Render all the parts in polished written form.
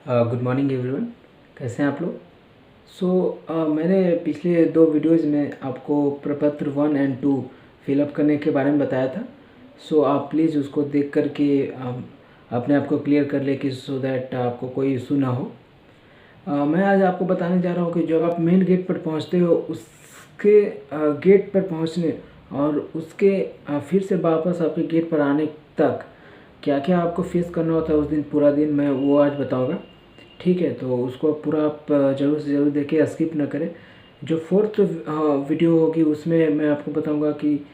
Good morning everyone. कैसे हैं आप लोग? मैंने पिछले 2 वीडियोज़ में आपको प्रपत्र 1 एंड 2 फिलअप करने के बारे में बताया था। आप प्लीज़ उसको देख कर के अपने आप को क्लियर कर ले कि सो दैट आपको कोई इशू ना हो। मैं आज आपको बताने जा रहा हूँ कि जब आप मेन गेट पर पहुँचते हो उसके गेट पर पहुँचने और उसके फिर से वापस आपके गेट पर आने तक क्या क्या आपको फेस करना होता है उस दिन, पूरा दिन मैं वो आज बताऊँगा। ठीक है, तो उसको पूरा आप ज़रूर से ज़रूर देखें, स्किप ना करें। जो फोर्थ वीडियो होगी उसमें मैं आपको बताऊंगा कि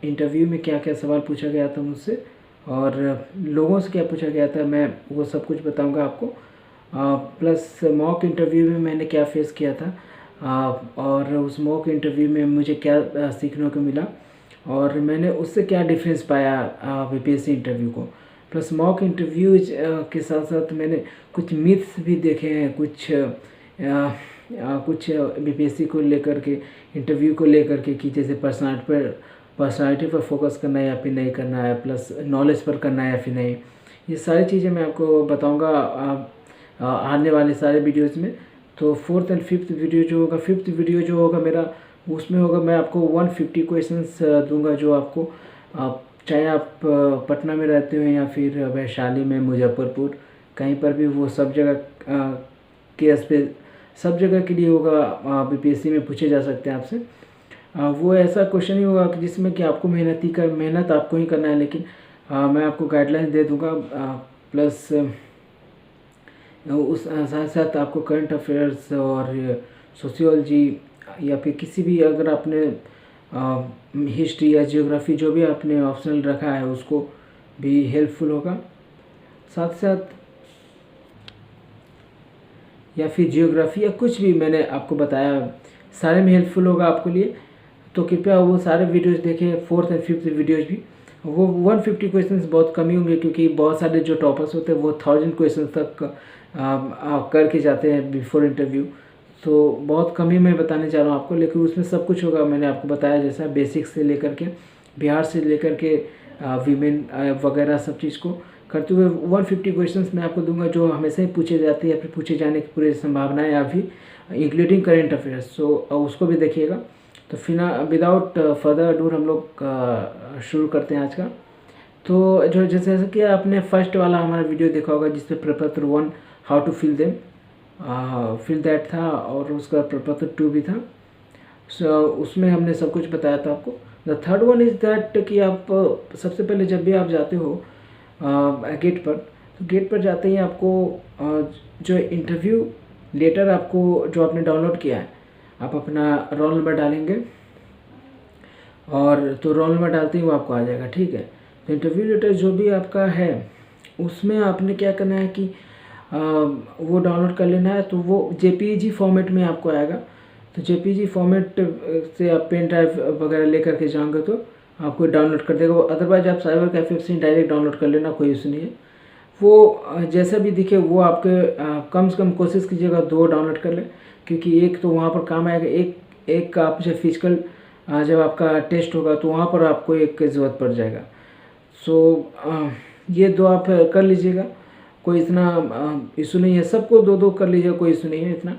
इंटरव्यू में क्या क्या सवाल पूछा गया था मुझसे और लोगों से क्या पूछा गया था, मैं वो सब कुछ बताऊंगा आपको। प्लस मॉक इंटरव्यू में मैंने क्या फेस किया था और उस मॉक इंटरव्यू में मुझे क्या सीखने को मिला और मैंने उससे क्या डिफरेंस पाया बीपीएससी इंटरव्यू को। प्लस मॉक इंटरव्यूज के साथ साथ मैंने कुछ मिथ्स भी देखे हैं, कुछ बीपीएससी को लेकर के, इंटरव्यू को लेकर के, कि जैसे पर्सनालिटी पर फोकस करना है या फिर नहीं करना है, प्लस नॉलेज पर करना है या फिर नहीं। ये सारी चीज़ें मैं आपको बताऊंगा आने वाले सारे वीडियोज़ में। तो फोर्थ एंड फिफ्थ वीडियो जो होगा, फिफ्थ वीडियो जो होगा मेरा, उसमें होगा मैं आपको 150 क्वेश्चंस दूंगा जो आपको चाहे आप पटना में रहते हो या फिर वैशाली में, मुजफ्फरपुर, कहीं पर भी, वो सब जगह केस पे सब जगह के लिए होगा। बीपीएससी में पूछे जा सकते हैं आपसे। वो ऐसा क्वेश्चन ही होगा कि जिसमें कि आपको मेहनत आपको ही करना है, लेकिन मैं आपको गाइडलाइंस दे दूंगा। प्लस उस साथ साथ आपको करंट अफेयर्स और सोशियोलॉजी या फिर किसी भी, अगर आपने हिस्ट्री या जियोग्राफी जो भी आपने ऑप्शनल रखा है उसको भी हेल्पफुल होगा। साथ साथ या फिर जियोग्राफी या कुछ भी मैंने आपको बताया, सारे में हेल्पफुल होगा आपके लिए। तो कृपया वो सारे वीडियोस देखें, फोर्थ एंड फिफ्थ वीडियोस भी। वो 150 क्वेश्चंस बहुत कम ही होंगे क्योंकि बहुत सारे जो टॉपर्स होते हैं वो 1000 क्वेश्चन तक करके जाते हैं बिफोर इंटरव्यू। तो बहुत कम ही मैं बताने जा रहा हूँ आपको, लेकिन उसमें सब कुछ होगा। मैंने आपको बताया जैसा बेसिक्स से लेकर के, बिहार से लेकर के वीमेन वगैरह सब चीज़ को करते हुए 150 क्वेश्चंस मैं आपको दूंगा जो हमेशा ही पूछे जाते हैं या फिर पूछे जाने की पूरी संभावना है अभी, इंक्लूडिंग करेंट अफेयर्स। उसको भी देखिएगा। तो फिर विदाउट फर्दर अडू हम लोग शुरू करते हैं आज का। तो जो जैसे कि आपने फर्स्ट वाला हमारा वीडियो देखा होगा जिसपे प्रपत्र 1 हाउ टू फिल दैट था और उसका प्रपत्र 2 भी था। उसमें हमने सब कुछ बताया था आपको। The third one is that कि आप सबसे पहले जब भी आप जाते हो गेट पर, तो गेट पर जाते ही आपको जो इंटरव्यू लेटर आपको जो आपने डाउनलोड किया है, आप अपना रोल नंबर डालेंगे और तो रोल नंबर डालते ही वो आपको आ जाएगा। ठीक है, तो इंटरव्यू लेटर जो भी आपका है उसमें आपने क्या करना है कि वो डाउनलोड कर लेना है। तो वो जेपीईजी फॉर्मेट में आपको आएगा। तो जेपीईजी फॉर्मेट से आप पेन ड्राइव वगैरह लेकर के जाओगे तो आपको डाउनलोड कर देगा वो। अदरवाइज आप साइबर कैफे से डायरेक्ट डाउनलोड कर लेना, कोई इशू नहीं है। वो जैसा भी दिखे वो आपके कम से कम कोशिश कीजिएगा 2 डाउनलोड कर ले, क्योंकि एक तो वहाँ पर काम आएगा, एक आप जब फिजिकल जब आपका टेस्ट होगा तो वहाँ पर आपको एक की ज़रूरत पड़ जाएगा। ये 2 आप कर लीजिएगा, कोई इतना इशू नहीं है। सबको 2-2 कर लीजिएगा, कोई इशू नहीं है इतना।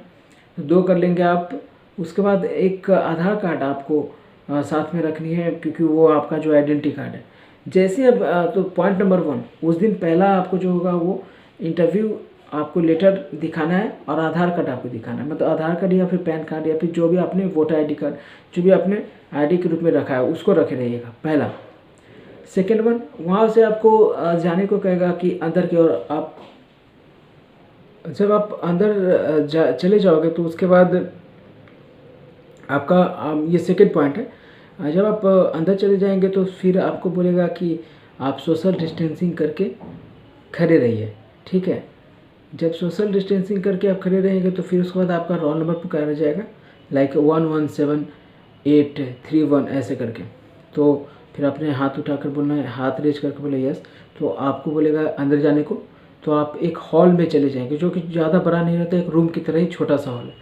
2 कर लेंगे आप। उसके बाद एक आधार कार्ड आपको साथ में रखनी है, क्योंकि वो आपका जो आइडेंटिटी कार्ड है। जैसे अब तो पॉइंट नंबर 1, उस दिन पहला आपको जो होगा वो इंटरव्यू आपको लेटर दिखाना है और आधार कार्ड आपको दिखाना है। मतलब आधार कार्ड या फिर पैन कार्ड या फिर जो भी आपने वोटर आईडी कार्ड जो भी आपने आईडी के रूप में रखा है उसको रखे रहिएगा, पहला। सेकेंड वन, वहाँ से आपको जाने को कहेगा कि अंदर की ओर आप जब आप अंदर चले जाओगे तो उसके बाद आपका ये सेकेंड पॉइंट है। जब आप अंदर चले जाएंगे तो फिर आपको बोलेगा कि आप सोशल डिस्टेंसिंग करके खड़े रहिए। ठीक है, जब सोशल डिस्टेंसिंग करके आप खड़े रहेंगे तो फिर उसके बाद आपका रोल नंबर पुकारा जाएगा, लाइक 117-831 ऐसे करके। तो फिर आपने हाथ उठाकर बोलना है, हाथ रेज करके बोले यस। तो आपको बोलेगा अंदर जाने को। तो आप एक हॉल में चले जाएंगे जो कि ज़्यादा बड़ा नहीं रहता, एक रूम की तरह ही छोटा सा हॉल है।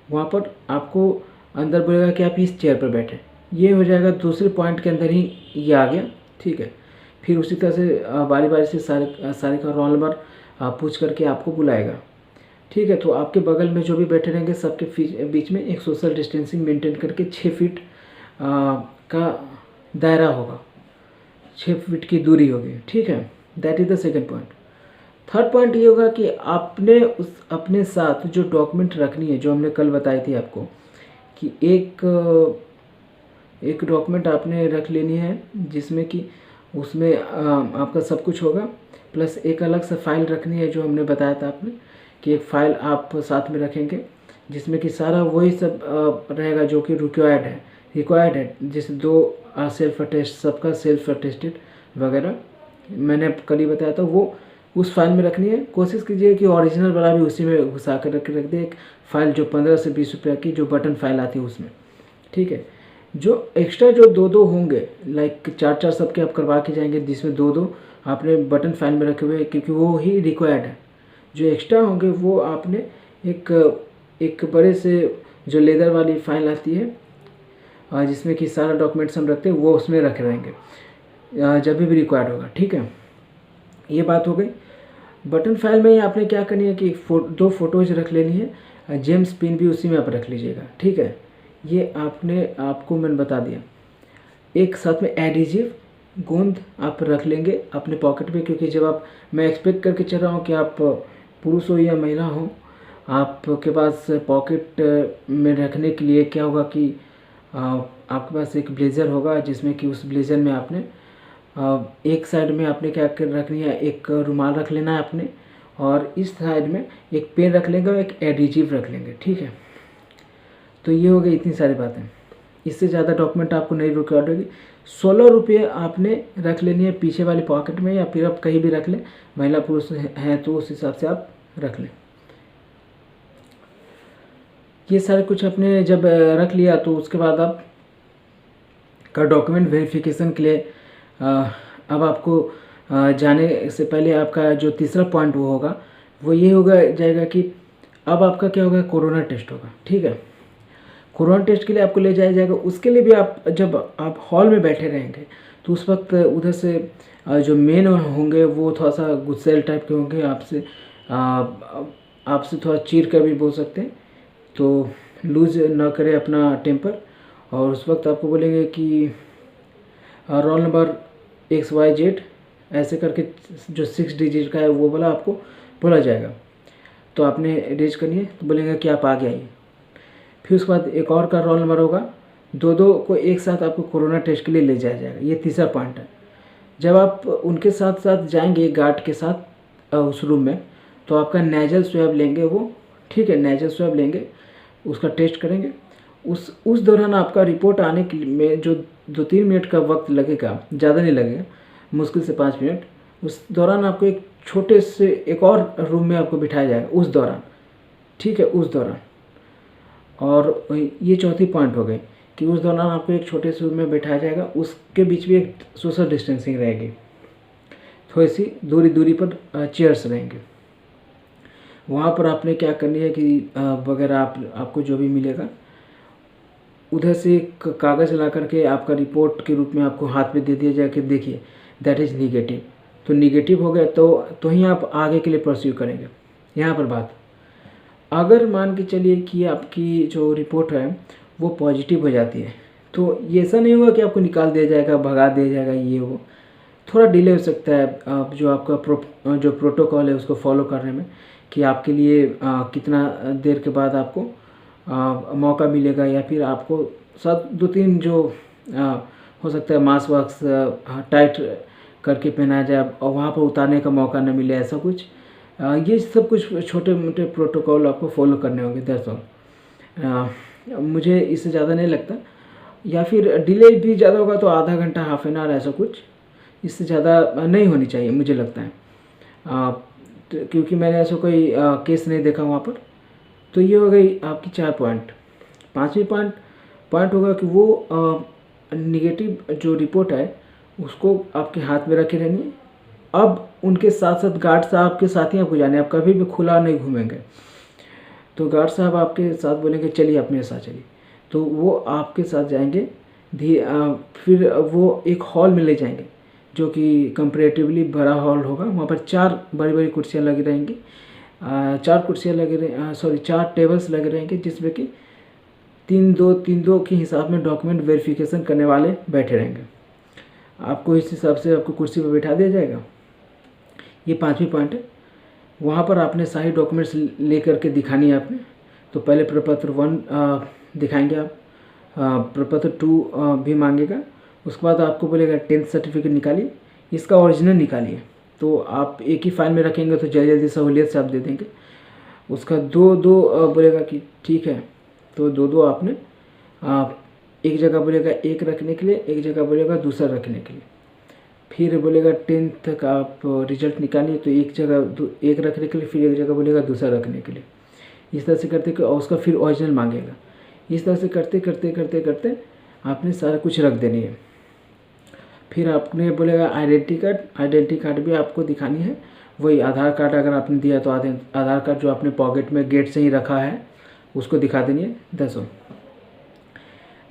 वहाँ पर आपको अंदर बोलेगा कि आप इस चेयर पर बैठे। ये हो जाएगा दूसरे पॉइंट के अंदर ही ये आ गया। ठीक है, फिर उसी तरह से बारी बारी से सारे का रोल नंबर पूछ करके आपको बुलाएगा। ठीक है, तो आपके बगल में जो भी बैठे रहेंगे सबके बीच में एक सोशल डिस्टेंसिंग मेंटेन करके 6 फीट का दायरा होगा, 6 फीट की दूरी होगी। ठीक है, that is the second point. Third point ये होगा कि आपने अपने साथ जो डॉक्यूमेंट रखनी है, जो हमने कल बताई थी आपको कि एक डॉक्यूमेंट आपने रख लेनी है जिसमें कि उसमें आपका सब कुछ होगा, प्लस एक अलग से फाइल रखनी है जो हमने बताया था आपने कि एक फ़ाइल आप साथ में रखेंगे जिसमें कि सारा वही सब रहेगा जो कि रिक्वायर्ड है जैसे 2 सेल्फ अटेस्ट, सबका सेल्फ अटेस्टेड वगैरह मैंने कल ही बताया था, वो उस फाइल में रखनी है। कोशिश कीजिए कि ओरिजिनल वाला भी उसी में घुसा कर रख दे, एक फ़ाइल जो 15 से 20 रुपये की जो बटन फाइल आती है उसमें। ठीक है, जो एक्स्ट्रा जो 2 होंगे, लाइक 4 सबके आप करवा के जाएंगे जिसमें 2 आपने बटन फाइल में रखे हुए क्योंकि वो ही रिक्वायर्ड है। जो एक्स्ट्रा होंगे वो आपने एक बड़े से जो लेदर वाली फाइल आती है जिसमें कि सारा डॉक्यूमेंट्स हम रखते हैं, वो उसमें रखे रहेंगे जब भी रिक्वायर्ड होगा। ठीक है, ये बात हो गई। बटन फाइल में ही आपने क्या करनी है कि 2 फोटोज रख लेनी है, जेम्स पिन भी उसी में आप रख लीजिएगा। ठीक है, ये आपको मैंने बता दिया। एक साथ में एडिजिव गोंद आप रख लेंगे अपने पॉकेट में, क्योंकि जब मैं एक्सपेक्ट करके चल रहा हूँ कि आप पुरुष हो या महिला हो, आपके पास पॉकेट में रखने के लिए क्या होगा कि आपके पास एक ब्लेज़र होगा जिसमें कि उस ब्लेज़र में आपने एक साइड में आपने क्या कर रखनी है, एक रुमाल रख लेना है आपने, और इस साइड में एक पेन रख लेंगे और एक एडिजिव रख लेंगे। ठीक है, तो ये हो गई इतनी सारी बातें। इससे ज़्यादा डॉक्यूमेंट आपको नहीं रिक्वायर्ड होगी। 16 रुपये आपने रख लेनी है पीछे वाली पॉकेट में, या फिर आप कहीं भी रख लें, महिला पुरुष हैं तो उस हिसाब से आप रख लें। ये सारे कुछ आपने जब रख लिया तो उसके बाद आप का डॉक्यूमेंट वेरिफिकेशन के लिए अब आपको जाने से पहले आपका जो तीसरा पॉइंट वो होगा वो ये होगा जाएगा कि अब आपका क्या होगा, कोरोना टेस्ट होगा। ठीक है, कोरोना टेस्ट के लिए आपको ले जाया जाएगा। उसके लिए भी आप जब आप हॉल में बैठे रहेंगे तो उस वक्त उधर से जो मेन होंगे वो थोड़ा सा गुस्सेल टाइप के होंगे, आपसे थोड़ा चीर कर भी बोल सकते हैं, तो लूज ना करें अपना टेम्पर। और उस वक्त आपको बोलेंगे कि रोल नंबर XYZ ऐसे करके जो 6 डिजिट का है वो वाला आपको बोला जाएगा, तो आपने रेज करनी है, तो बोलेंगे कि आप आगे आइए। फिर उसके बाद एक और का रोल नंबर होगा, 2 को एक साथ आपको कोरोना टेस्ट के लिए ले जाया जाएगा। ये तीसरा पॉइंट है। जब आप उनके साथ साथ जाएंगे गार्ड के साथ उस रूम में, तो आपका नेजल स्वैब लेंगे वो। ठीक है, नेजल स्वैब लेंगे, उसका टेस्ट करेंगे। उस दौरान आपका रिपोर्ट आने के में जो 2-3 मिनट का वक्त लगेगा, ज़्यादा नहीं लगेगा, मुश्किल से 5 मिनट। उस दौरान आपको एक छोटे से एक और रूम में आपको बिठाया जाएगा उस दौरान। ठीक है, उस दौरान। और ये चौथी पॉइंट हो गई कि उस दौरान आपको एक छोटे से रूम में बैठाया जाएगा, उसके बीच भी एक सोशल डिस्टेंसिंग रहेगी, थोड़ी सी दूरी पर चेयर्स रहेंगे। वहाँ पर आपने क्या करनी है कि वगैरह आपको जो भी मिलेगा उधर से एक कागज़ ला करके आपका रिपोर्ट के रूप में आपको हाथ में दे दिया जाए कि देखिए दैट इज़ निगेटिव। तो निगेटिव हो गया तो ही आप आगे के लिए परस्यू करेंगे। यहाँ पर बात, अगर मान के चलिए कि आपकी जो रिपोर्ट है वो पॉजिटिव हो जाती है, तो ये ऐसा नहीं होगा कि आपको निकाल दिया जाएगा, भगा दिया जाएगा, ये वो थोड़ा डिले हो सकता है। आप जो आपका जो प्रोटोकॉल है उसको फॉलो करने में, कि आपके लिए कितना देर के बाद आपको मौका मिलेगा, या फिर आपको सब 2-3 जो हो सकता है मास्क वास्क टाइट करके पहनाया जाए और वहाँ पर उतारने का मौका न मिले, ऐसा कुछ। ये सब कुछ छोटे मोटे प्रोटोकॉल आपको फॉलो करने होंगे, दैट्स ऑल। मुझे इससे ज़्यादा नहीं लगता, या फिर डिले भी ज़्यादा होगा तो आधा घंटा, हाफ एन आवर, ऐसा कुछ, इससे ज़्यादा नहीं होनी चाहिए मुझे लगता है, क्योंकि मैंने ऐसा कोई केस नहीं देखा वहाँ पर। तो ये हो गई आपकी 4 पॉइंट। 5वीं पॉइंट होगा कि वो निगेटिव जो रिपोर्ट है उसको आपके हाथ में रखे रहनी है। अब उनके साथ साथ गार्ड साहब के साथ ही आपको जाने, आप कभी भी खुला नहीं घूमेंगे, तो गार्ड साहब आपके साथ बोलेंगे चलिए अपने साथ चलिए, तो वो आपके साथ जाएंगे। फिर वो एक हॉल में ले जाएंगे जो कि कंपैरेटिवली बड़ा हॉल होगा। वहाँ पर 4 बड़ी बड़ी कुर्सियाँ लगी रहेंगी, 4 कुर्सियाँ लगी रहे 4 टेबल्स लगे रहेंगे, जिसमें कि 3-2 के हिसाब में डॉक्यूमेंट वेरिफिकेशन करने वाले बैठे रहेंगे। आपको इस हिसाब से आपको कुर्सी पर बैठा दिया जाएगा। ये 5वीं पॉइंट है। वहाँ पर आपने सारी डॉक्यूमेंट्स लेकर के दिखानी है आपने। तो पहले प्रपत्र 1 दिखाएंगे आप, प्रपत्र 2 भी मांगेगा। उसके बाद आपको बोलेगा 10th सर्टिफिकेट निकालिए, इसका ओरिजिनल निकालिए। तो आप एक ही फाइल में रखेंगे तो जल्दी जल्दी सहूलियत से आप दे देंगे। उसका 2-2 बोलेगा कि ठीक है, तो 2-2 आपने एक जगह बोलेगा एक रखने के लिए, एक जगह बोलेगा दूसरा रखने के लिए। फिर बोलेगा 10th का आप रिजल्ट निकालिए, तो एक जगह एक रखने के लिए, फिर एक जगह बोलेगा दूसरा रखने के लिए। इस तरह से करते और उसका फिर ओरिजिनल मांगेगा। इस तरह से करते करते करते करते आपने सारा कुछ रख देनी है। फिर आपने बोलेगा आइडेंटिटी कार्ड भी आपको दिखानी है। वही आधार कार्ड अगर आपने दिया तो आधार कार्ड जो आपने पॉकेट में गेट से ही रखा है उसको दिखा देनी है। 10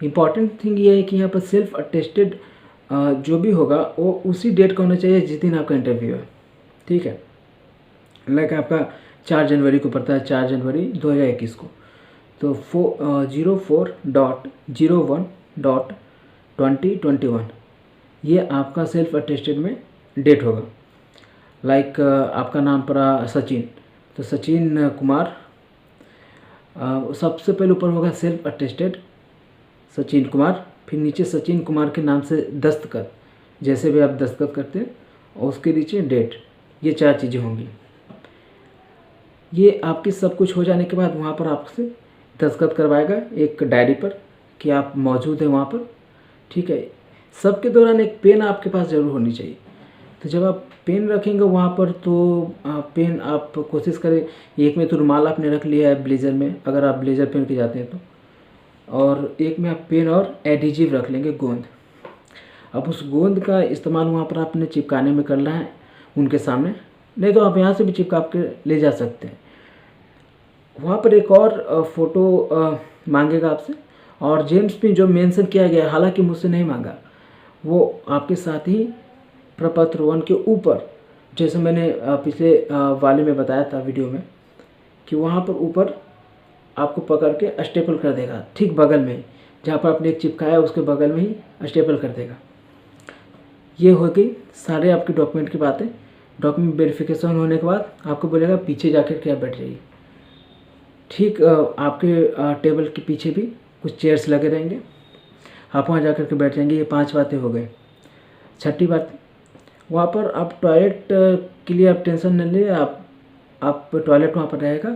इम्पॉर्टेंट थिंग ये है कि यहाँ पर सेल्फ अटेस्टेड जो भी होगा वो उसी डेट का होना चाहिए जिस दिन आपका इंटरव्यू है। ठीक है, लाइक आपका 4 जनवरी को पड़ता है, 4 जनवरी 2021 को, तो 04.01.2021 ये आपका सेल्फ अटेस्टेड में डेट होगा। लाइक आपका नाम पड़ा सचिन, तो सचिन कुमार सबसे पहले ऊपर होगा सेल्फ अटेस्टेड सचिन कुमार, फिर नीचे सचिन कुमार के नाम से दस्तखत, जैसे भी आप दस्तखत करते हैं, और उसके नीचे डेट। ये 4 चीज़ें होंगी। ये आपकी सब कुछ हो जाने के बाद वहाँ पर आपसे दस्तखत करवाएगा एक डायरी पर कि आप मौजूद हैं वहाँ पर। ठीक है, सबके दौरान एक पेन आपके पास ज़रूर होनी चाहिए। तो जब आप पेन रखेंगे वहाँ पर तो पेन आप कोशिश करें, एक में तो रुमाल आपने रख लिया है ब्लेज़र में, अगर आप ब्लेज़र पहन के जाते हैं तो, और एक में आप पेन और एडिजिव रख लेंगे, गोंद। अब उस गोंद का इस्तेमाल वहाँ पर आपने चिपकाने में करना है उनके सामने, नहीं तो आप यहाँ से भी चिपका के ले जा सकते हैं। वहाँ पर एक और फ़ोटो मांगेगा आपसे, और जेम्स पिन जो मेंशन किया गया है, हालांकि मुझसे नहीं मांगा, वो आपके साथ ही प्रपत्र 1 के ऊपर, जैसे मैंने पिछले वाले में बताया था वीडियो में, कि वहाँ पर ऊपर आपको पकड़ के स्टेपल कर देगा, ठीक बगल में जहाँ पर आपने एक चिपकाया उसके बगल में ही स्टेपल कर देगा। ये हो गई सारे आपके डॉक्यूमेंट की बातें। डॉक्यूमेंट वेरिफिकेशन होने के बाद आपको बोलेगा पीछे जाकर के आप बैठ जाइए। ठीक आपके टेबल के पीछे भी कुछ चेयर्स लगे रहेंगे, आप वहाँ जाकर के बैठ जाएंगे। ये 5 बातें हो गई। 6ठी बात, वहाँ पर आप टॉयलेट के लिए आप टेंशन न लें, आप टॉयलेट वहाँ पर रहेगा।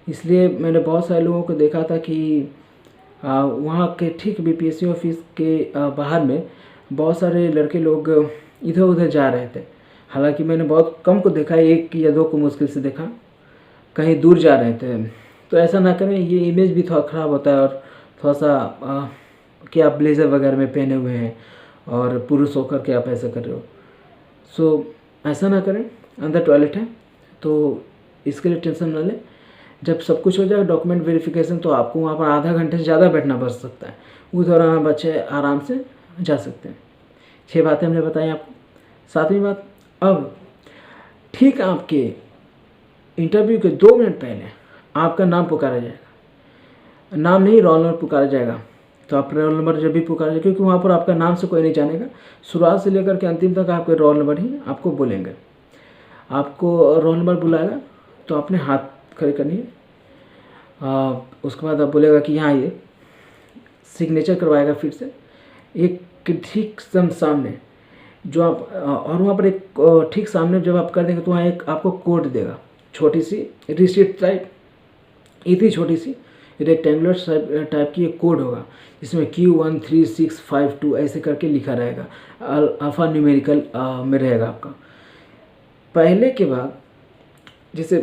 इसलिए मैंने बहुत सारे लोगों को देखा था कि वहाँ के ठीक बीपीएससी ऑफिस के बाहर में बहुत सारे लड़के लोग इधर उधर जा रहे थे। हालांकि मैंने बहुत कम को देखा, 1 या 2 को मुश्किल से देखा, कहीं दूर जा रहे थे। तो ऐसा ना करें, ये इमेज भी थोड़ा ख़राब होता है, और थोड़ा सा कि आप ब्लेज़र वगैरह में पहने हुए हैं और पुरुष होकर के आप ऐसा कर रहे हो। सो ऐसा ना करें, अंदर टॉयलेट है तो इसके लिए टेंशन ना लें। जब सब कुछ हो जाए डॉक्यूमेंट वेरिफिकेशन, तो आपको वहाँ पर आधा घंटे से ज़्यादा बैठना पड़ सकता है। उस दौरान आप अच्छे आराम से जा सकते हैं। 6 बातें हमने बताई आपको। 7वीं बात, अब ठीक आपके इंटरव्यू के 2 मिनट पहले आपका नाम पुकारा जाएगा। नाम नहीं, रोल नंबर पुकारा जाएगा। तो आप रोल नंबर जब भी पुकारा जाएगा, क्योंकि वहाँ पर आपका नाम से कोई नहीं जानेगा, शुरुआत से लेकर के अंतिम तक आपके रोल नंबर ही आपको बोलेंगे। आपको रोल नंबर बुलाएगा तो आपने हाथ खड़े करनी है। उसके बाद आप बोलेगा कि यहाँ ये सिग्नेचर करवाएगा फिर से एक ठीक सामने जो आप, और वहाँ पर एक ठीक सामने जब आप कर देंगे तो वहाँ एक आपको कोड देगा, छोटी सी रिसिप्ट टाइप, इतनी छोटी सी रेक्टेंगुलर टाइप की एक कोड होगा, जिसमें Q13652 ऐसे करके लिखा रहेगा, अल्फा न्यूमेरिकल में रहेगा आपका। पहले के बाद जैसे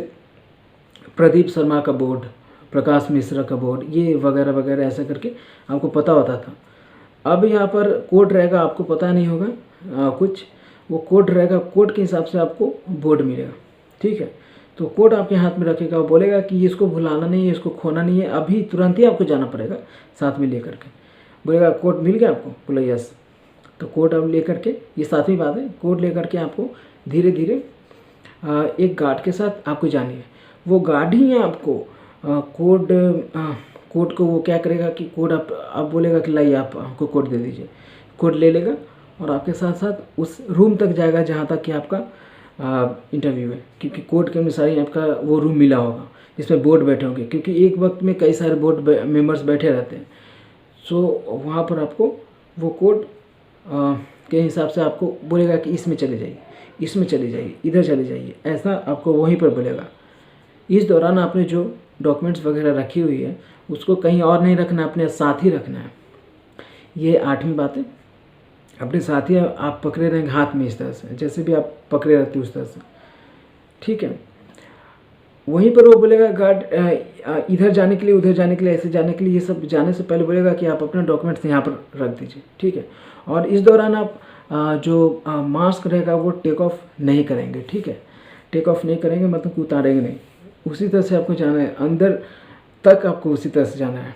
प्रदीप शर्मा का बोर्ड, प्रकाश मिश्रा का बोर्ड, ये वगैरह वगैरह ऐसा करके आपको पता होता था। अब यहाँ पर कोड रहेगा, आपको पता नहीं होगा कुछ, वो कोड रहेगा, कोड के हिसाब से आपको बोर्ड मिलेगा। ठीक है, तो कोड आपके हाथ में रखेगा, वो बोलेगा कि इसको भुलाना नहीं है, इसको खोना नहीं है, अभी तुरंत ही आपको जाना पड़ेगा साथ में लेकर के। बोलेगा कोड मिल गया आपको, बोले यस। तो कोड आप लेकर के, ये सातवीं बात है, कोड लेकर के आपको धीरे धीरे एक गार्ड के साथ आपको जानी है। वो गार्ड ही आपको कोड को वो क्या करेगा कि कोड आप बोलेगा कि लाइए आप हमको कोड दे दीजिए, कोड ले लेगा और आपके साथ साथ उस रूम तक जाएगा जहाँ तक कि आपका इंटरव्यू है, क्योंकि कोड के अनुसार ही आपका वो रूम मिला होगा जिसमें बोर्ड बैठे होंगे, क्योंकि एक वक्त में कई सारे बोर्ड मेंबर्स बैठे रहते हैं। सो वहाँ पर आपको वो कोड के हिसाब से आपको बोलेगा कि इसमें चले जाइए, इसमें चले जाइए, इधर चले जाइए, ऐसा आपको वहीं पर बोलेगा। इस दौरान आपने जो डॉक्यूमेंट्स वगैरह रखी हुई है उसको कहीं और नहीं रखना, अपने साथ ही रखना है। ये आठवीं बात है, अपने साथ ही आप पकड़े रहेंगे हाथ में इस तरह से, जैसे भी आप पकड़े रहते उस तरह से, ठीक है। वहीं पर वो बोलेगा गार्ड इधर जाने के लिए, उधर जाने के लिए, ऐसे जाने के लिए, ये सब जाने से पहले बोलेगा कि आप अपना डॉक्यूमेंट्स यहाँ पर रख दीजिए, ठीक है। और इस दौरान आप जो मास्क रहेगा वो टेक ऑफ नहीं करेंगे, ठीक है। टेक ऑफ नहीं करेंगे मतलब उतारेंगे नहीं, उसी तरह से आपको जाना है, अंदर तक आपको उसी तरह से जाना है।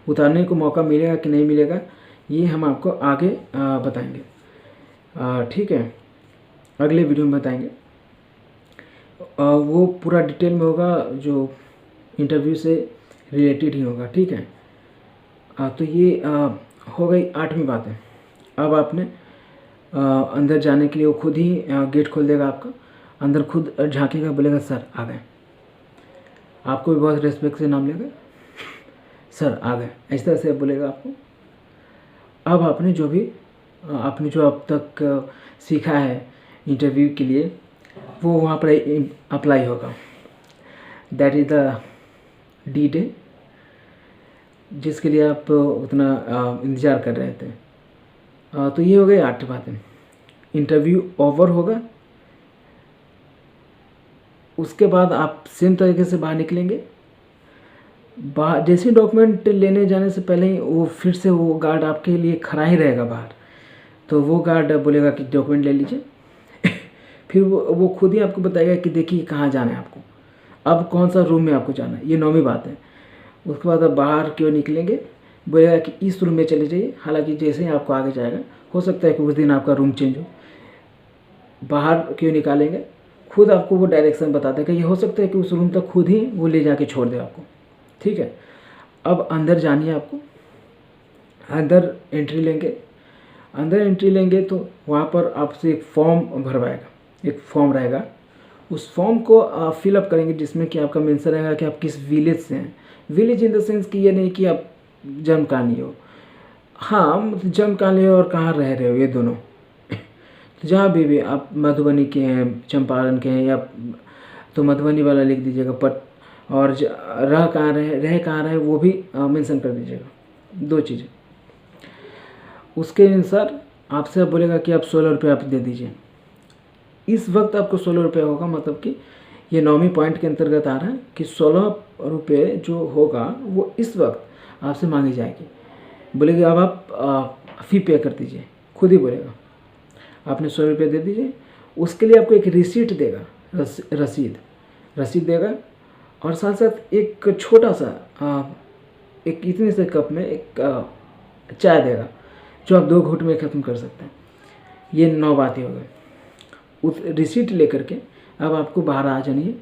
उतारने को मौका मिलेगा कि नहीं मिलेगा ये हम आपको आगे बताएंगे, ठीक है, अगले वीडियो में बताएंगे। वो पूरा डिटेल में होगा, जो इंटरव्यू से रिलेटेड ही होगा, ठीक है। तो ये हो गई आठवीं बात है। अब आपने अंदर जाने के लिए वो खुद ही गेट खोल देगा आपका, अंदर खुद झांकेगा, बोलेगा सर आ गए, आपको भी बहुत रेस्पेक्ट से नाम लेगा, सर आ गए, इस तरह से बोलेगा आपको। अब आपने जो अब तक सीखा है इंटरव्यू के लिए वो वहाँ पर अप्लाई होगा। That is the D day जिसके लिए आप उतना इंतज़ार कर रहे थे। तो ये हो गई 8 बातें। इंटरव्यू ओवर होगा, उसके बाद आप सेम तरीके से बाहर निकलेंगे। जैसे डॉक्यूमेंट लेने जाने से पहले ही वो फिर से वो गार्ड आपके लिए खड़ा ही रहेगा बाहर, तो वो गार्ड बोलेगा कि डॉक्यूमेंट ले लीजिए। फिर वो खुद ही आपको बताएगा कि देखिए कहाँ जाना है आपको, अब कौन सा रूम में आपको जाना है, ये 9वीं बात है। उसके बाद आप बाहर क्यों निकलेंगे, बोलेगा कि इस रूम में चले जाइए। हालांकि जैसे ही आपको आगे जाएगा हो सकता है कि उस दिन आपका रूम चेंज हो। बाहर क्यों निकालेंगे, खुद आपको वो डायरेक्शन बता देगा। ये हो सकता है कि उस रूम तक खुद ही वो ले जाके छोड़ दे आपको, ठीक है। अब अंदर जानिए, आपको अंदर एंट्री लेंगे। अंदर एंट्री लेंगे तो वहाँ पर आपसे एक फॉर्म भरवाएगा, एक फॉर्म रहेगा। उस फॉर्म को आप फिलअप करेंगे जिसमें कि आपका मेंशन रहेगा कि आप किस विलेज से हैं। विलेज इन द सेंस कि ये नहीं कि आप जन्म कहानी हो, हाँ जन्म कहानी और कहाँ रह रहे हो, ये दोनों। जहाँ भी आप मधुबनी के हैं, चंपारण के हैं, या तो मधुबनी वाला लिख दीजिएगा, बट और रह कहाँ रहे वो भी मेंशन कर दीजिएगा, 2 चीज़ें। उसके अनुसार आपसे बोलेगा कि आप 16 रुपये आप दे दीजिए। इस वक्त आपको 16 रुपये होगा, मतलब कि ये 9वीं पॉइंट के अंतर्गत आ रहा है कि 16 रुपये जो होगा वो इस वक्त आपसे मांगी जाएगी। बोलेगा अब आप फ़ी पे कर दीजिए, खुद ही बोलेगा आपने 16 रुपये दे दीजिए। उसके लिए आपको एक रिसीट देगा, रसीद देगा, और साथ साथ एक छोटा सा एक इतने से कप में एक चाय देगा जो आप 2 घूंट में ख़त्म कर सकते हैं। ये 9 बातें हो गई। उस रिसीट लेकर के अब आपको बाहर आ जानिए।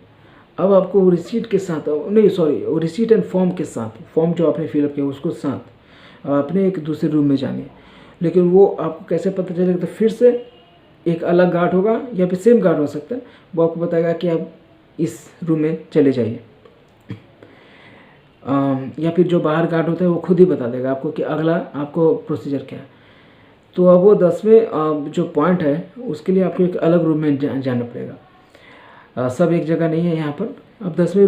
अब आपको वो रिसीट के साथ, नहीं सॉरी, वो रिसीट एंड फॉर्म के साथ, फॉर्म जो आपने फिलअप किया उसको साथ अपने एक दूसरे रूम में जानिए। लेकिन वो आपको कैसे पता चलेगा, तो फिर से एक अलग गार्ड होगा या फिर सेम गार्ड हो सकता है, वो आपको बताएगा कि आप इस रूम में चले जाइए। या फिर जो बाहर गार्ड होता है वो खुद ही बता देगा आपको कि अगला आपको प्रोसीजर क्या है। तो अब वो 10वें जो पॉइंट है उसके लिए आपको एक अलग रूम में जाना पड़ेगा। सब एक जगह नहीं है यहाँ पर। अब 10वें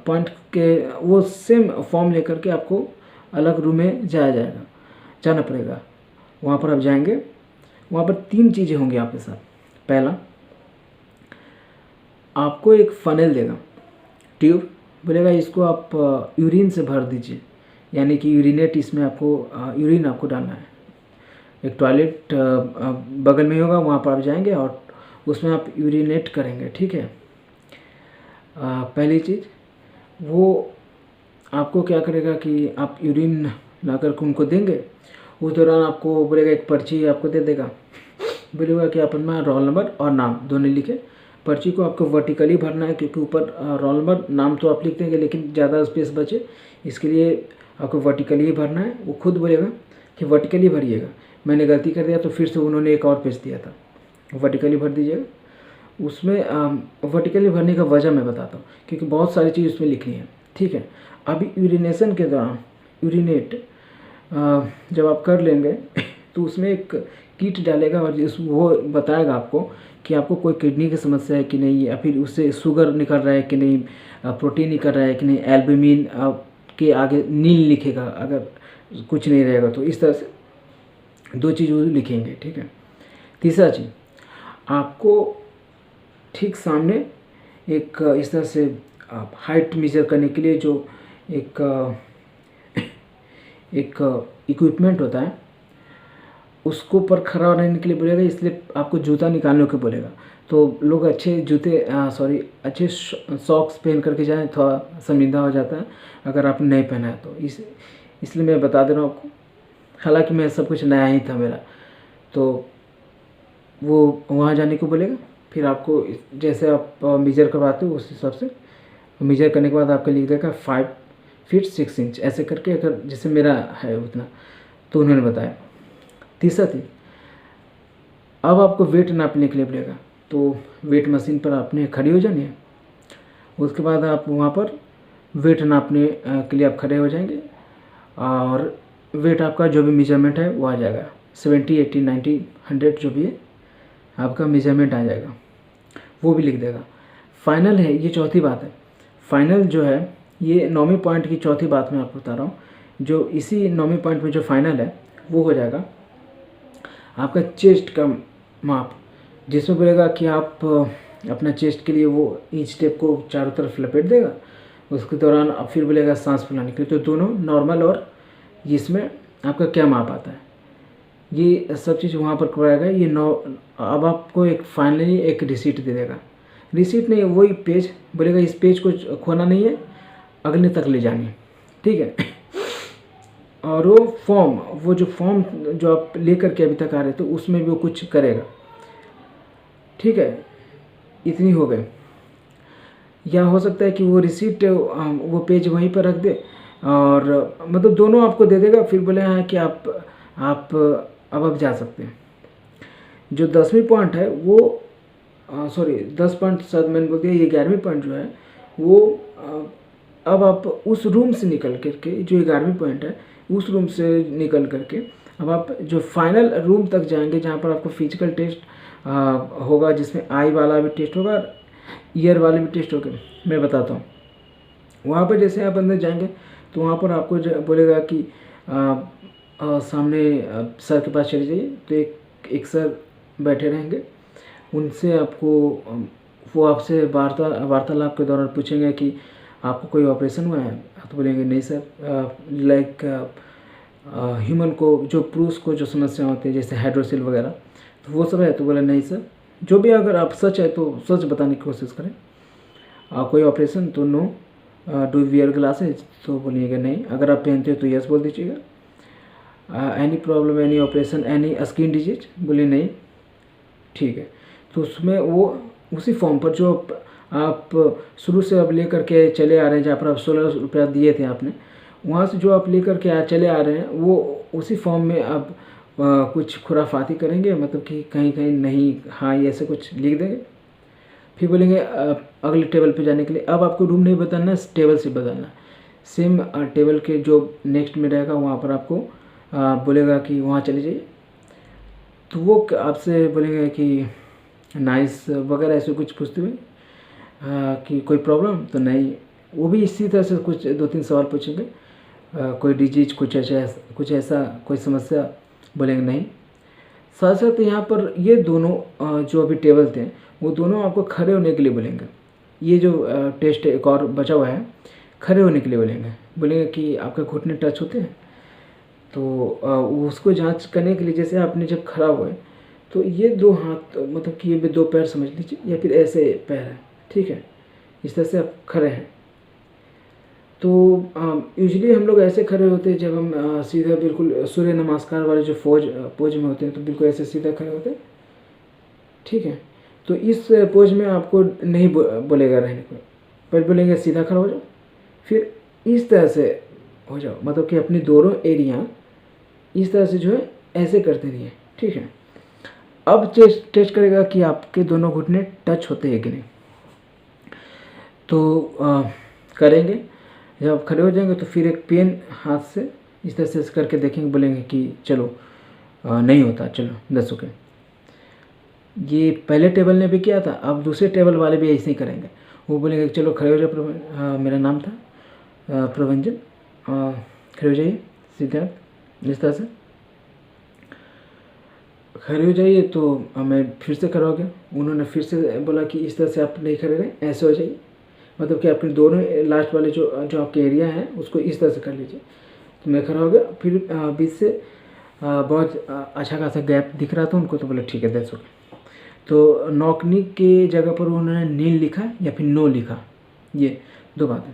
पॉइंट के वो सेम फॉर्म लेकर के आपको अलग रूम में जाना पड़ेगा। वहाँ पर आप जाएंगे, वहाँ पर 3 चीज़ें होंगी आपके साथ। पहला, आपको एक फनेल देगा, ट्यूब, बोलेगा इसको आप यूरिन से भर दीजिए, यानी कि यूरिनेट, इसमें आपको यूरिन आपको डालना है। एक टॉयलेट बगल में होगा, वहाँ पर आप जाएंगे और उसमें आप यूरिनेट करेंगे, ठीक है। पहली चीज़, वो आपको क्या करेगा कि आप यूरिन ला कर उनको देंगे। उस दौरान आपको बोलेगा एक पर्ची आपको दे देगा, बोलेगा कि आप अपना रोल नंबर और नाम दोनों लिखे। पर्ची को आपको वर्टिकली भरना है क्योंकि ऊपर रोल नंबर नाम तो आप लिख देंगे लेकिन ज़्यादा स्पेस बचे, इसके लिए आपको वर्टिकली ही भरना है। वो खुद बोलेगा कि वर्टिकली भरिएगा, मैंने गलती कर दिया तो फिर से उन्होंने एक और पेज दिया था, वर्टिकली भर दीजिएगा। उसमें वर्टिकली भरने का वजह मैं बताता हूँ क्योंकि बहुत सारी चीज़ उसमें लिखनी है, ठीक है। अभी यूरिनेशन के दौरान यूरिनेट जब आप कर लेंगे तो उसमें एक किट डालेगा और वो बताएगा आपको कि आपको कोई किडनी की समस्या है कि नहीं, या फिर उससे शुगर निकल रहा है कि नहीं, प्रोटीन निकल रहा है कि नहीं, एल्बुमिन के आगे नील लिखेगा अगर कुछ नहीं रहेगा तो। इस तरह से 2 चीज़ वो लिखेंगे, ठीक है। तीसरा चीज़, आपको ठीक सामने एक इस तरह से हाइट मेजर करने के लिए जो एक इक्विपमेंट होता है उसको पर खड़ा रहने के लिए बोलेगा, इसलिए आपको जूता निकालने को बोलेगा। तो लोग अच्छे जूते अच्छे सॉक्स पहन करके जाएं, थोड़ा शर्मिंदा हो जाता है अगर आपने नहीं पहना है तो। इसलिए मैं बता दे रहा हूँ आपको, हालांकि मैं सब कुछ नया ही था मेरा, तो वो वहाँ जाने को बोलेगा। फिर आपको जैसे आप मेजर करवाते हो उस हिसाब से मेजर करने के बाद आपका लिख देगा 5 फीट 6 इंच ऐसे करके, अगर जैसे मेरा है उतना, तो उन्होंने बताया। तीसरा थी, अब आपको वेट नापने के लिए बोलेगा, तो वेट मशीन पर आपने खड़ी हो जानी है। उसके बाद आप वहाँ पर वेट नापने के लिए आप खड़े हो जाएंगे और वेट आपका जो भी मेजरमेंट है वो आ जाएगा, 70, 80, 90, 100 जो भी है आपका मेजरमेंट आ जाएगा, वो भी लिख देगा। फाइनल है, ये चौथी बात है। फाइनल जो है ये 9वें पॉइंट की चौथी बात मैं आपको बता रहा हूँ। जो इसी 9वें पॉइंट में जो फाइनल है वो हो जाएगा आपका चेस्ट का माप, जिसमें बोलेगा कि आप अपना चेस्ट के लिए वो इंच टेप को चारों तरफ लपेट देगा। उसके दौरान अब फिर बोलेगा सांस फुलाने के लिए, तो दोनों नॉर्मल और इसमें आपका क्या माप आता है ये सब चीज़ वहाँ पर करवाएगा। ये अब आपको एक फाइनली एक रिसीट दे देगा, रिसीट नहीं वही पेज बोलेगा, इस पेज को खोना नहीं है, अगले तक ले जानी है, ठीक है। और वो फॉर्म जो आप लेकर के अभी तक आ रहे थे उसमें भी वो कुछ करेगा, ठीक है। इतनी हो गए। या हो सकता है कि वो रिसीट वो पेज वहीं पर रख दे और मतलब दोनों आपको दे देगा, फिर बोले हाँ कि आप अब जा सकते हैं। जो 10वीं पॉइंट है वो 10 पॉइंट शायद मैंने बोल दिया, ये 11वीं पॉइंट जो है वो अब आप उस रूम से निकल करके, जो 11वीं पॉइंट है उस रूम से निकल करके अब आप जो फाइनल रूम तक जाएंगे जहाँ पर आपको फिजिकल टेस्ट होगा, जिसमें आई वाला भी टेस्ट होगा, ईयर वाले भी टेस्ट होगा। मैं बताता हूँ। वहाँ पर जैसे आप अंदर जाएंगे तो वहाँ पर आपको बोलेगा कि सामने सर के पास चले जाइए, तो एक सर बैठे रहेंगे, उनसे आपको वो आपसे वार्तालाप के दौरान पूछेंगे कि आपको कोई ऑपरेशन हुआ है, तो बोलेंगे नहीं सर, लाइक ह्यूमन को जो पुरुष को जो समस्या होती है जैसे हाइड्रोसिल वगैरह, तो वो सब है, तो बोले नहीं सर। जो भी अगर आप सच है तो सच बताने की कोशिश करें। कोई ऑपरेशन तो नो। डू वियर ग्लासेज, तो बोलिएगा नहीं। अगर आप पहनते हो तो यस बोल दीजिएगा। Any problem, any operation, any skin disease, बोलिए नहीं, ठीक है। तो उसमें वो उसी फॉर्म पर जो आप शुरू से अब लेकर के चले आ रहे हैं, जहाँ पर आप 16 रुपया दिए थे आपने, वहाँ से जो आप लेकर के चले आ रहे हैं वो उसी फॉर्म में आप कुछ खुराफाती करेंगे, मतलब कि कहीं कहीं नहीं, हाँ ये ऐसे कुछ लिख देंगे। फिर बोलेंगे अगले टेबल पे जाने के लिए। अब आपको रूम नहीं बदलना है, टेबल से बदलना। सेम टेबल के जो नेक्स्ट में रहेगा वहाँ पर आपको बोलेगा कि वहाँ चले जाइए। तो वो आपसे बोलेंगे कि नाइस वगैरह ऐसे कुछ पूछते हुए कि कोई प्रॉब्लम तो नहीं। वो भी इसी तरह से कुछ 2-3 सवाल पूछेंगे, कोई डिजीज कुछ ऐसा कोई समस्या, बोलेंगे नहीं। साथ साथ यहाँ पर ये दोनों जो अभी टेबल थे वो दोनों आपको खड़े होने के लिए बोलेंगे। ये जो टेस्ट एक और बचा हुआ है, खड़े होने के लिए बोलेंगे कि आपके घुटने टच होते हैं, तो उसको जांच करने के लिए जैसे आपने जब खड़ा हुए तो ये 2 हाथ, मतलब कि ये 2 पैर समझ लीजिए, या फिर ऐसे पैर है, ठीक है, इस तरह से आप खड़े हैं। तो यूजली हम लोग ऐसे खड़े होते हैं जब हम सीधा बिल्कुल सूर्य नमस्कार वाले जो पोज में होते हैं, तो बिल्कुल ऐसे सीधा खड़े होते हैं, ठीक है। तो इस पोज में आपको नहीं बोलेगा रहने को, पर बोलेंगे सीधा खड़ा हो जाओ, फिर इस तरह से हो जाओ, मतलब कि अपनी दोनों एरिया इस तरह से जो है ऐसे करते रहिए, ठीक है। अब टेस्ट करेगा कि आपके दोनों घुटने टच होते हैं कि नहीं। तो करेंगे, जब आप खड़े हो जाएंगे तो फिर एक पेन हाथ से इस तरह से करके देखेंगे, बोलेंगे कि चलो नहीं होता, चलो 10 ओके। ये पहले टेबल ने भी किया था, अब दूसरे टेबल वाले भी ऐसे ही करेंगे। वो बोलेंगे चलो खड़े हो जाओ, मेरा नाम था प्रभंजन, खड़े हो जाइए सिद्धार्थ, इस तरह से खड़े हो जाइए। तो मैं फिर से खड़ा हो गया, उन्होंने फिर से बोला कि इस तरह से आप नहीं खड़े रहें, ऐसे हो जाइए, मतलब कि अपने दोनों लास्ट वाले जो आपके एरिया है उसको इस तरह से कर लीजिए। तो मैं खड़ा हो गया, फिर बीच से बहुत अच्छा खासा गैप दिख रहा था उनको, तो बोले ठीक है 10 ओके। तो नौकनी के जगह पर उन्होंने नील लिखा या फिर नो लिखा, ये 2 बात है।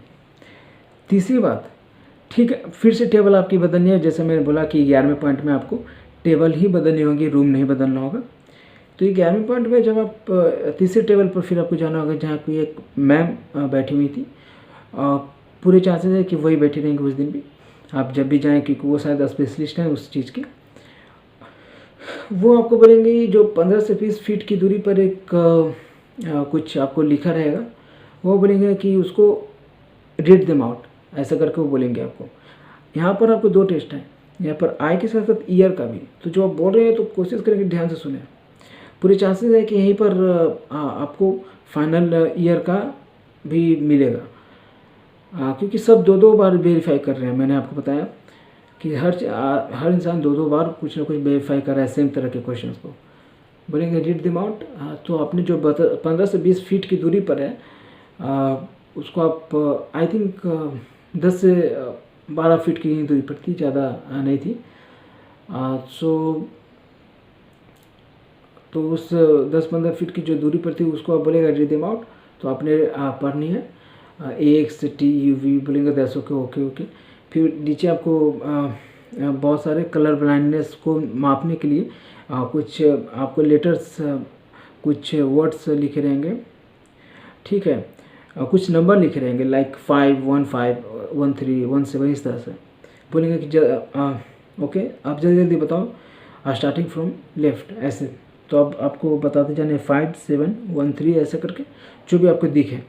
तीसरी बात, ठीक है, फिर से टेबल आपकी बदलनी है, जैसे मैंने बोला कि 11वें पॉइंट में आपको टेबल ही बदलनी होगी, रूम नहीं बदलना होगा। तो ये 11वें पॉइंट में जब आप तीसरे टेबल पर फिर आपको जाना होगा जहाँ कोई एक मैम बैठी हुई थी, पूरे चांसेस है कि वही बैठी रहेंगे उस दिन भी, आप जब भी जाएँ, क्योंकि वो शायद स्पेशलिस्ट हैं उस चीज़ की। वो आपको बोलेंगे जो 15 से 20 फीट की दूरी पर एक कुछ आपको लिखा रहेगा, वो बोलेंगे कि उसको रीड देम आउट, ऐसा करके वो बोलेंगे आपको। यहाँ पर आपको 2 टेस्ट हैं, यहाँ पर आई के साथ साथ ईयर का भी। तो जो आप बोल रहे हैं तो कोशिश करेंगे ध्यान से सुने, पूरे चांसेस है कि यहीं पर आपको फाइनल ईयर का भी मिलेगा, क्योंकि सब 2-2 बार वेरीफाई कर रहे हैं। मैंने आपको बताया कि हर इंसान 2-2 बार कुछ ना कुछ वेरीफाई कर रहा है सेम तरह के क्वेश्चंस को। बोलेंगे रीड देम आउट, तो आपने जो 15 से 20 फीट की दूरी पर है उसको आप आई थिंक 10 से 12 फीट की दूरी पर थी, ज़्यादा नहीं थी। तो उस 10-15 फीट की जो दूरी पर थी उसको आप बोलेगा रीड देम आउट। तो आपने पढ़नी है AXTUV, बोलेंगे 10 ओके ओके ओके। फिर नीचे आपको बहुत सारे कलर ब्लाइंडनेस को मापने के लिए कुछ आपको लेटर्स, कुछ वर्ड्स लिखे रहेंगे, ठीक है, कुछ नंबर लिखे रहेंगे लाइक 5, 1, 5, 1, 3, 1, 7, इस तरह से बोलेंगे कि ओके आप जल्दी जल्दी बताओ स्टार्टिंग फ्रॉम लेफ्ट, ऐसे। तो अब आपको बताते जाने 5, 7, 1, 3 ऐसे करके जो भी आपको दिखे।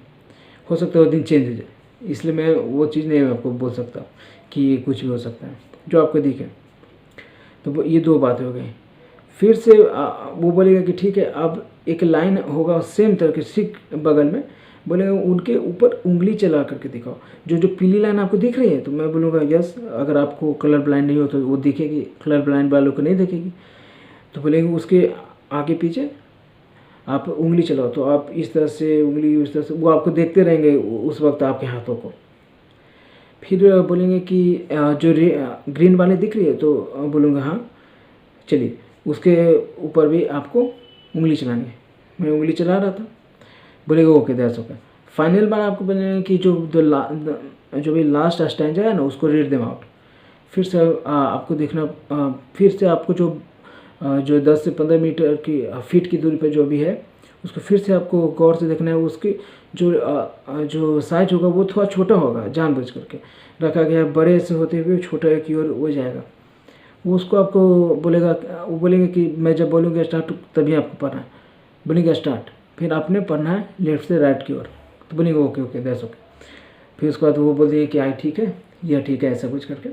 हो सकता है वो दिन चेंज हो जाए, इसलिए मैं वो चीज़ नहीं आपको बोल सकता कि कुछ भी हो सकता है, जो आपको दिखे। तो ये 2 बातें हो गई। फिर से वो बोलेगा कि ठीक है, अब एक लाइन होगा सेम तरह के ठीक बगल में, बोलेगा उनके ऊपर उंगली चला करके दिखाओ। जो पीली लाइन आपको दिख रही है, तो मैं बोलूँगा यस, अगर आपको कलर ब्लाइंड नहीं हो तो वो दिखेगी, कलर ब्लाइंड वालों को नहीं दिखेगी। तो बोलेंगे उसके आगे पीछे आप उंगली चलाओ, तो आप इस तरह से उंगली, उस तरह से, वो आपको देखते रहेंगे उस वक्त आपके हाथों को। फिर बोलेंगे कि जो ग्रीन वाले दिख रही है, तो बोलूँगा हाँ चलिए, उसके ऊपर भी आपको उंगली चलानी है। मैं उंगली चला रहा था, बोलेगा ओके दैट्स ओके। फाइनल बार आपको बोलेंगे कि जो भी लास्ट स्टैंजा है ना, उसको रीड देम आउट। फिर से आपको देखना, फिर से आपको जो 10 से 15 मीटर की फीट की दूरी पर जो भी है उसको फिर से आपको गौर से देखना है। उसकी जो साइज होगा वो थोड़ा छोटा होगा, जानबूझ करके रखा गया है, बड़े से होते हुए छोटा की ओर हो जाएगा। वो उसको आपको बोलेगा, वो बोलेंगे कि मैं जब बोलूँगा स्टार्ट तभी आपको पढ़ना है, बोलेंगे स्टार्ट, फिर आपने पढ़ना है लेफ्ट से राइट की ओर। तो बोलेंगे ओके ओके दैट्स ओके। फिर उसके बाद वो बोल देंगे कि आई ठीक है, यह ठीक है, ऐसा कुछ करके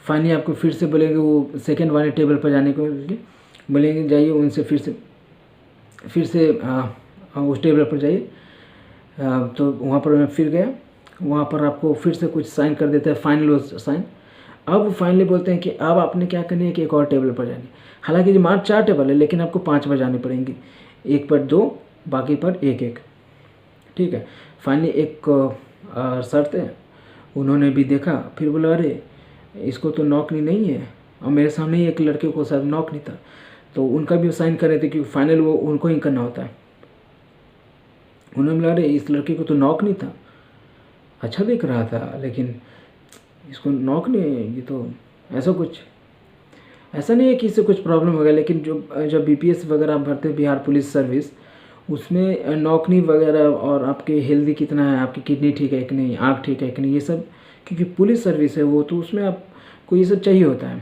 फाइनली आपको फिर से बोलेंगे वो सेकंड वाले टेबल पर जाने को लिए, बोलेंगे जाइए उनसे फिर से उस टेबल पर जाइए। तो वहाँ पर मैं फिर गया, वहाँ पर आपको फिर से कुछ साइन कर देता है, फाइनल साइन। अब फाइनली बोलते हैं कि अब आपने क्या करनी है कि एक और टेबल पर जानी। हालांकि जो मात्र 4 टेबल है, लेकिन आपको 5 बार जानी पड़ेंगी, एक पर 2, बाकी पर 1-1, ठीक है। फाइनली एक शर्त है, उन्होंने भी देखा, फिर बोला अरे इसको तो नौकरी नहीं है, और मेरे सामने ही एक लड़के को शायद नौकरी था, तो उनका भी साइन कर रहे थे, क्योंकि फाइनल वो उनको ही करना होता है। उन्होंने बोला अरे इस लड़के को तो नॉक नहीं था, अच्छा दिख रहा था, लेकिन इसको नॉक नहीं, ये तो ऐसा कुछ, ऐसा नहीं है कि इससे कुछ प्रॉब्लम हो गया। लेकिन जो जब बीपीएस वगैरह आप भरते हैं, बिहार पुलिस सर्विस, उसमें नौकरी वगैरह और आपके हेल्दी कितना है, आपकी किडनी ठीक है कि नहीं, आँख ठीक है कि नहीं, ये सब, क्योंकि पुलिस सर्विस है वो, तो उसमें आपको ये सब चाहिए होता है,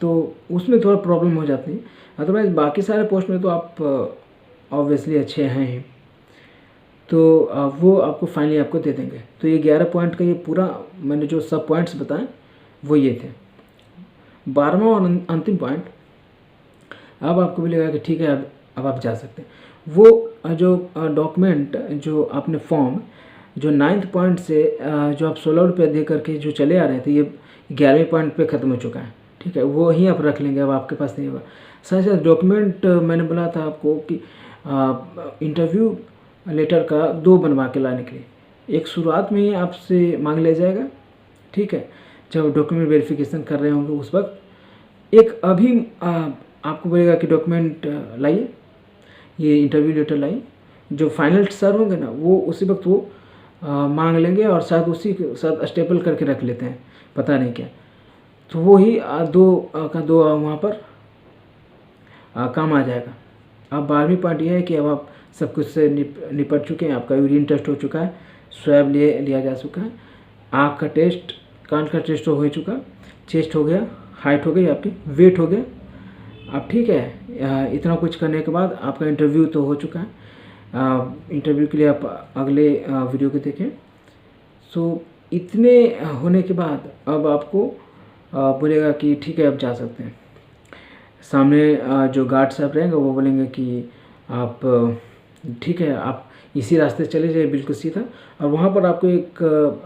तो उसमें थोड़ा प्रॉब्लम हो जाती है। अदरवाइज़ बाकी सारे पोस्ट में तो आप ऑब्वियसली अच्छे हैं ही, तो वो आपको फाइनली आपको दे देंगे। तो ये 11 पॉइंट का ये पूरा मैंने जो सब पॉइंट्स बताए वो ये थे। 12वां और अंतिम पॉइंट, अब आपको भी लगेगा कि ठीक है अब आप जा सकते हैं। वो जो डॉक्यूमेंट जो आपने फॉर्म जो 9th पॉइंट से जो आप 16 रुपये दे करके जो चले आ रहे थे, ये 11वें पॉइंट पे ख़त्म हो चुका है, ठीक है, वो ही आप रख लेंगे, अब आपके पास नहीं होगा। साथ साथ डॉक्यूमेंट मैंने बोला था आपको कि इंटरव्यू लेटर का 2 बनवा के लाने के लिए, एक शुरुआत में ही आपसे मांग लिया जाएगा, ठीक है, जब डॉक्यूमेंट वेरिफिकेशन कर रहे होंगे उस वक्त, एक अभी आपको बोलेगा कि डॉक्यूमेंट लाइए, ये इंटरव्यू लेटर लाइए, जो फाइनल सर होंगे ना वो उसी वक्त वो मांग लेंगे, और शायद उसी के साथ स्टेपल करके रख लेते हैं, पता नहीं क्या, तो वो ही 2 वहाँ पर काम आ जाएगा। अब 12वीं पॉइंट ये है कि अब आप सब कुछ से निपट चुके हैं, आपका यूरिन टेस्ट हो चुका है, स्वैब लिया जा चुका है, आँख का टेस्ट, कान का टेस्ट हो चुका, चेस्ट हो गया, हाइट हो गई आपकी, वेट हो गया, अब ठीक है। इतना कुछ करने के बाद आपका इंटरव्यू तो हो चुका है। इंटरव्यू के लिए आप अगले वीडियो को देखें। सो इतने होने के बाद अब आपको बोलेगा कि ठीक है अब जा सकते हैं। सामने जो गार्ड साहब रहेंगे वो बोलेंगे कि आप ठीक है आप इसी रास्ते चले जाइए बिल्कुल सीधा, और वहाँ पर आपको एक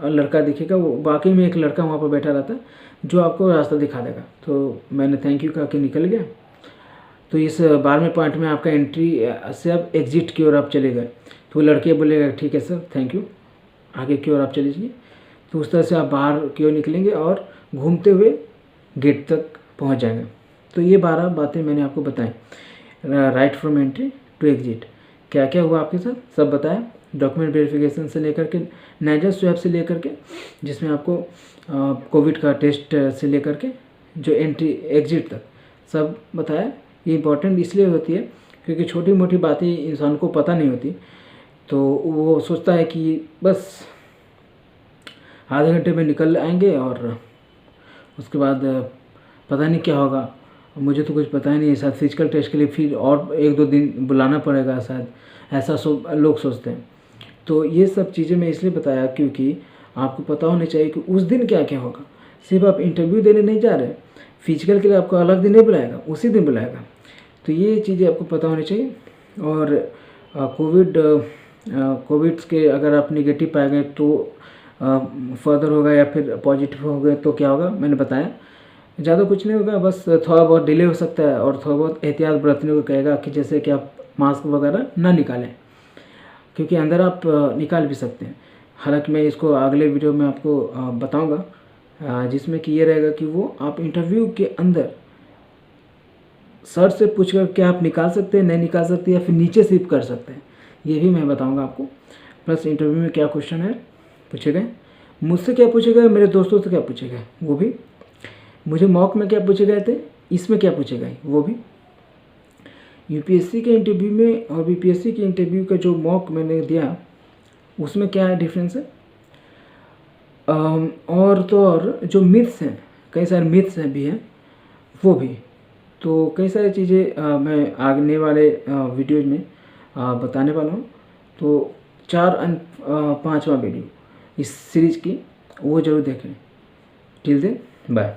लड़का दिखेगा, वो वाकई में एक लड़का वहाँ पर बैठा रहता है जो आपको रास्ता दिखा देगा। तो मैंने थैंक यू कहा के निकल गया। तो इस 12वें पॉइंट में आपका एंट्री से अब एग्जिट की ओर आप चले गए, तो लड़के बोलेगा ठीक है सर थैंक यू, आगे की ओर आप चले जाइए। तो उस तरह से आप बाहर की ओर निकलेंगे और घूमते हुए गेट तक पहुंच जाएंगे। तो ये 12 बातें मैंने आपको बताएं, right from entry to exit, क्या क्या हुआ आपके साथ सब बताया, डॉक्यूमेंट वेरिफिकेशन से लेकर के, नेजल स्वैब से लेकर के, जिसमें आपको कोविड का टेस्ट से लेकर के जो एंट्री एग्जिट तक सब बताया। ये इम्पोर्टेंट इसलिए होती है क्योंकि छोटी मोटी बातें इंसान को पता नहीं होती, तो वो सोचता है कि बस आधे घंटे में निकल आएंगे और उसके बाद पता नहीं क्या होगा, मुझे तो कुछ पता ही नहीं है, शायद फिजिकल टेस्ट के लिए फिर और 1-2 दिन बुलाना पड़ेगा, शायद ऐसा लोग सोचते हैं। तो ये सब चीज़ें मैं इसलिए बताया क्योंकि आपको पता होना चाहिए कि उस दिन क्या क्या होगा। सिर्फ आप इंटरव्यू देने नहीं जा रहे, फिजिकल के लिए आपको अलग दिन नहीं बुलाएगा, उसी दिन बुलाएगा। तो ये चीज़ें आपको पता होनी चाहिए। और कोविड के अगर आप निगेटिव पाए गए तो फर्दर होगा, या फिर पॉजिटिव हो गए तो क्या होगा मैंने बताया। ज़्यादा कुछ नहीं होगा, बस थोड़ा बहुत डिले हो सकता है, और थोड़ा बहुत एहतियात बरतने को कहेगा कि जैसे कि आप मास्क वगैरह ना निकालें, क्योंकि अंदर आप निकाल भी सकते हैं। हालांकि मैं इसको अगले वीडियो में आपको बताऊंगा, जिसमें कि ये रहेगा कि वो आप इंटरव्यू के अंदर सर से पूछ कर क्या आप निकाल सकते हैं, नहीं निकाल सकते, या फिर नीचे सिप कर सकते हैं, ये भी मैं बताऊंगा आपको। प्लस इंटरव्यू में क्या क्वेश्चन है पूछे गए, मुझसे क्या पूछे गए, मेरे दोस्तों से क्या पूछे गए वो भी, मुझे मॉक में क्या पूछे गए थे, इसमें क्या पूछे गए वो भी। यूपीएससी के इंटरव्यू में और बीपीएससी के इंटरव्यू का जो मॉक मैंने दिया उसमें क्या है डिफरेंस है। और तो और जो मिथ्स हैं, कई सारे मिथ्स हैं भी हैं वो भी, तो कई सारी चीज़ें मैं आगे वाले वीडियोज में बताने वाला हूँ। तो 5वां वीडियो इस सीरीज़ की वो ज़रूर देखें। Till then bye.